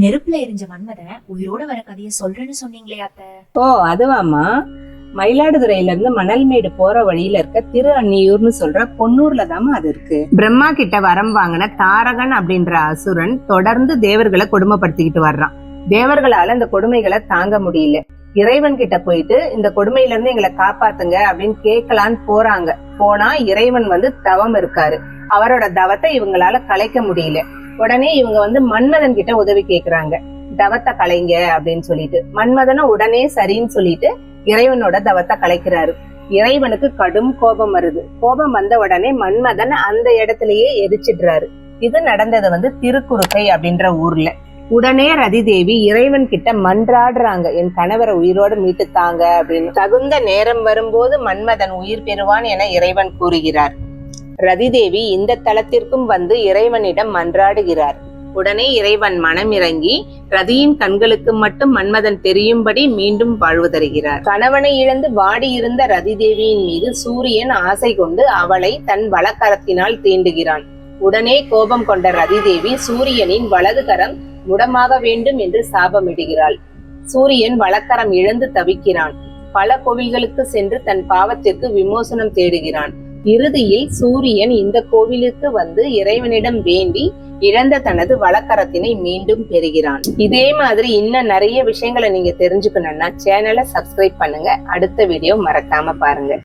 நெருப்புல எரிஞ்ச மன்மதன் உயிரோட வர கதைய சொல்றேன்னு சொன்னீங்களே அத்த. ஓ அதுவாமா, மயிலாடுதுறையில இருந்து மணல்மேடு போற வழியில இருக்க திரு அன்னியூர்னு சொல்ற பொன்னூர்ல தாமா அது இருக்கு. பிரம்மா கிட்ட வரம் வாங்கின தாரகன் அப்படின்ற அசுரன் தொடர்ந்து தேவர்களை கொடுமைப்படுத்திக்கிட்டு வர்றான். தேவர்களால இந்த கொடுமைகளை தாங்க முடியல. இறைவன் கிட்ட போயிட்டு இந்த கொடுமையில இருந்து எங்களை காப்பாத்துங்க அப்படின்னு கேட்கலான்னு போறாங்க. போனா இறைவன் தவம் இருக்காரு. அவரோட தவத்தை இவங்களால கலைக்க முடியல. உடனே இவங்க மன்மதன் கிட்ட உதவி கேக்குறாங்க, தவத்தை கலைங்க அப்படின்னு சொல்லிட்டு. மன்மதனும் உடனே சரின்னு சொல்லிட்டு இறைவனோட தவத்தை கலைக்கிறாரு. இறைவனுக்கு கடும் கோபம் வருது. கோபம் வந்த உடனே மன்மதன் அந்த இடத்திலேயே எரிச்சிடுறாரு. இது நடந்தது திருக்குறுக்கை அப்படின்ற ஊர்ல. உடனே ரதி தேவி இறைவன் கிட்ட மன்றாடுறாங்க, என் கணவரை உயிரோடு மீட்டு தாங்க அப்படின்னு. தகுந்த நேரம் வரும்போது மன்மதன் உயிர் பெறுவான் என இறைவன் கூறுகிறார். ரதி தேவி இந்த தலத்திற்கும் இறைவனிடம் மன்றாடுகிறார். உடனே இறைவன் மனமிறங்கி ரதியின் கண்களுக்கு மட்டும் மன்மதன் தெரியும்படி மீண்டும் வாழ்வு தருகிறார். கணவனை இழந்து வாடி இருந்த ரதி தேவியின் மீது சூரியன் ஆசை கொண்டு அவளை தன் வலக்கரத்தினால் தீண்டுகிறான். உடனே கோபம் கொண்ட ரதி தேவி சூரியனின் வலது கரம் முடமாக வேண்டும் என்று சாபமிடுகிறாள். சூரியன் வலக்கரம் இழந்து தவிக்கிறான். பல கோவில்களுக்கு சென்று தன் பாவத்திற்கு விமோசனம் தேடுகிறான். இறுதியில் சூரியன் இந்த கோவிலுக்கு இறைவனிடம் வேண்டி இழந்த தனது வலக்கரத்தினை மீண்டும் பெறுகிறான். இதே மாதிரி இன்னும் நிறைய விஷயங்களை நீங்க தெரிஞ்சுக்கணும்னா சேனலை சப்ஸ்கிரைப் பண்ணுங்க. அடுத்த வீடியோ மறக்காம பாருங்க.